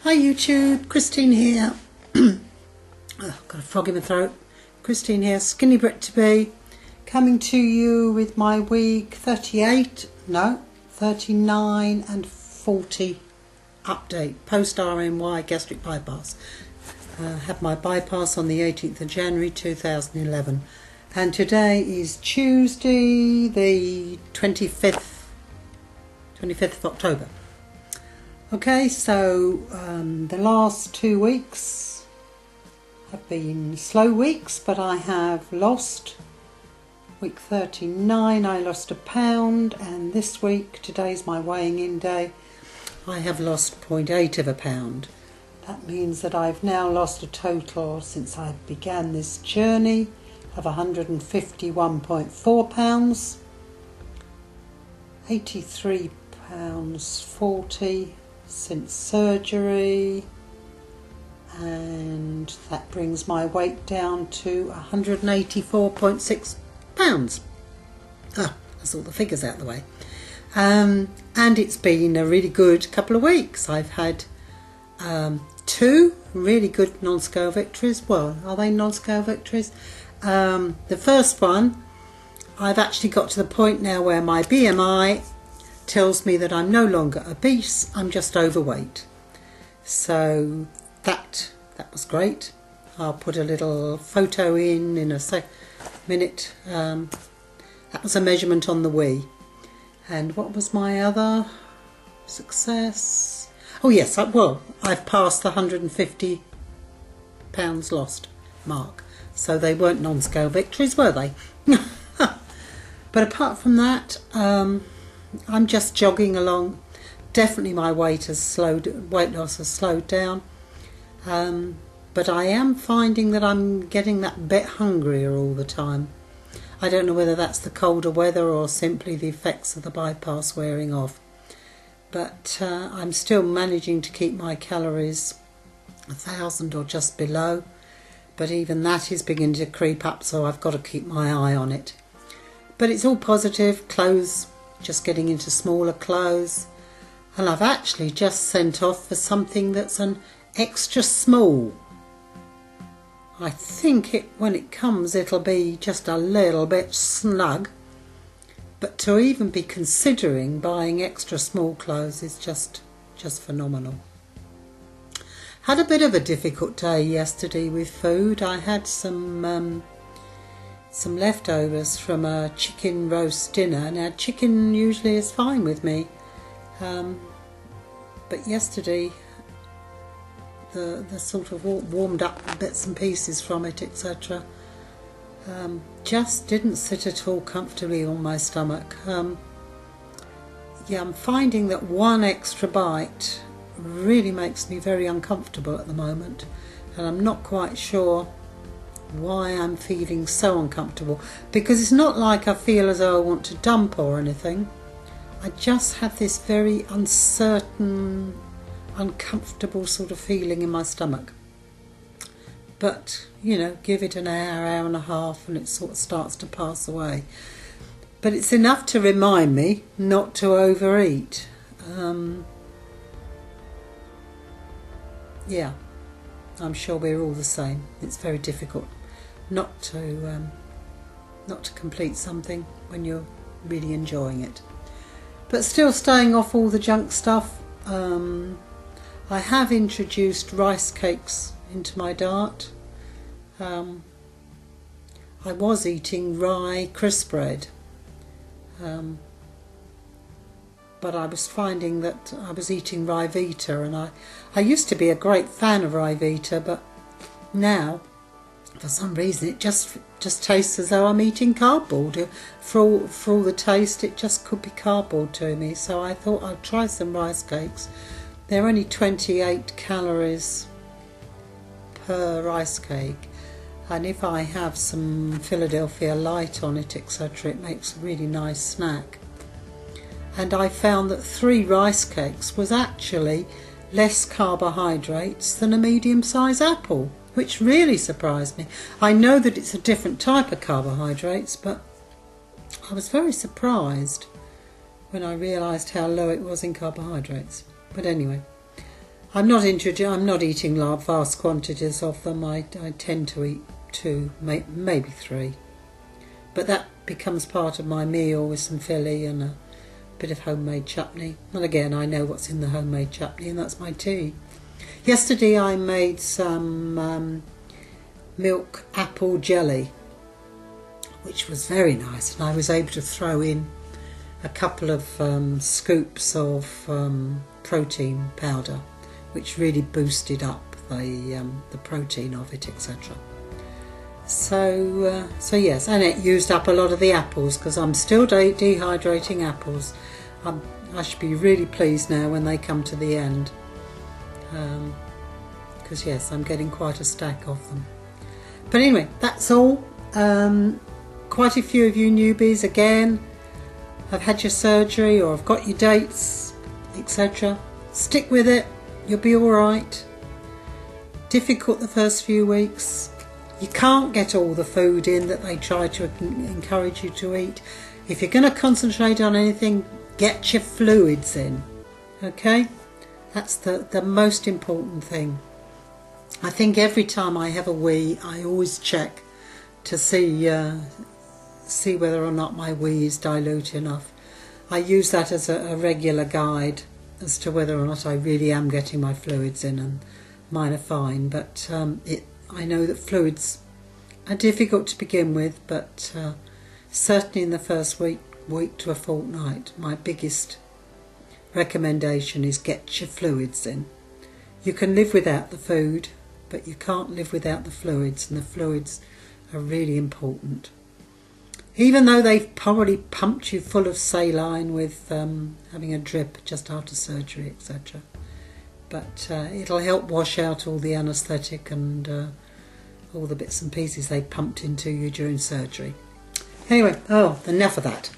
Hi YouTube, Christine here. Oh, got a frog in my throat. Christine here, Skinny Brit to be, coming to you with my week 39 and 40 update, post RNY gastric bypass. Had my bypass on the 18th of January 2011 and today is Tuesday the 25th of October. Okay, so the last 2 weeks have been slow weeks, but I have lost. Week 39 I lost £1, and this week, today's my weighing in day, I have lost 0.8 of a pound. That means that I've now lost a total since I began this journey of 151.4 pounds, £83.40 since surgery, and that brings my weight down to 184.6 pounds. That's all the figures out of the way. And it's been a really good couple of weeks. I've had 2 really good non-scale victories. Well, are they non-scale victories? The first one, I've actually got to the point now where my BMI tells me that I'm no longer obese, I'm just overweight. So that was great. I'll put a little photo in a minute. That was a measurement on the Wii. And what was my other success? Oh yes, I've passed the 150 pounds lost mark. So they weren't non-scale victories, were they? But apart from that, I'm just jogging along. Definitely my weight loss has slowed down. But I am finding that I'm getting that bit hungrier all the time. I don't know whether that's the colder weather or simply the effects of the bypass wearing off. But I'm still managing to keep my calories 1,000 or just below. But even that is beginning to creep up, so I've got to keep my eye on it. But it's all positive. Clothes, just getting into smaller clothes. And I've actually just sent off for something that's an extra small. I think when it comes it'll be just a little bit snug. But to even be considering buying extra small clothes is just phenomenal. Had a bit of a difficult day yesterday with food. I had some leftovers from a chicken roast dinner. Now chicken usually is fine with me, but yesterday the sort of warmed up bits and pieces from it, etc. Just didn't sit at all comfortably on my stomach. I'm finding that one extra bite really makes me very uncomfortable at the moment, and I'm not quite sure why I'm feeling so uncomfortable, because it's not like I feel as though I want to dump or anything. I just have this very uncertain, uncomfortable sort of feeling in my stomach. But give it an hour and a half and it sort of starts to pass away. But it's enough to remind me not to overeat. Yeah, I'm sure we're all the same. It's very difficult not to complete something when you're really enjoying it. But still staying off all the junk stuff. I have introduced rice cakes into my diet. I was eating rye crisp bread. But I was finding that I was eating rye Vita, and I used to be a great fan of rye Vita, but now for some reason it just tastes as though I'm eating cardboard. For all the taste, it just could be cardboard to me. So I thought I'd try some rice cakes. They're only 28 calories per rice cake, and if I have some Philadelphia light on it, etc., it makes a really nice snack. And I found that 3 rice cakes was actually less carbohydrates than a medium-sized apple, which really surprised me. I know that it's a different type of carbohydrates, but I was very surprised when I realised how low it was in carbohydrates. But anyway, I'm not eating vast quantities of them. I tend to eat 2, maybe 3. But that becomes part of my meal with some filly and a bit of homemade chutney. And again, I know what's in the homemade chutney, and that's my tea. Yesterday I made some milk apple jelly, which was very nice, and I was able to throw in a couple of scoops of protein powder, which really boosted up the protein of it, etc. So yes, and it used up a lot of the apples, because I'm still dehydrating apples. I should be really pleased now when they come to the end, because yes, I'm getting quite a stack of them. But anyway, that's all. Quite a few of you newbies again have had your surgery or have got your dates, etc. Stick with it, you'll be alright. Difficult the first few weeks. You can't get all the food in that they try to encourage you to eat. If you're going to concentrate on anything, get your fluids in. Okay? That's the most important thing. I think every time I have a wee, I always check to see whether or not my wee is dilute enough. I use that as a regular guide as to whether or not I really am getting my fluids in, and mine are fine. But I know that fluids are difficult to begin with, but certainly in the first week to a fortnight, my biggest recommendation is get your fluids in. You can live without the food, but you can't live without the fluids, and the fluids are really important. Even though they've probably pumped you full of saline with having a drip just after surgery, etc. But it'll help wash out all the anaesthetic and all the bits and pieces they pumped into you during surgery. Anyway, enough of that.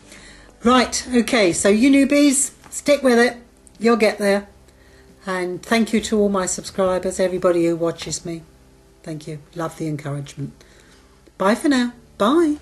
Right, okay, so you newbies, stick with it. You'll get there. And thank you to all my subscribers, everybody who watches me. Thank you. Love the encouragement. Bye for now. Bye.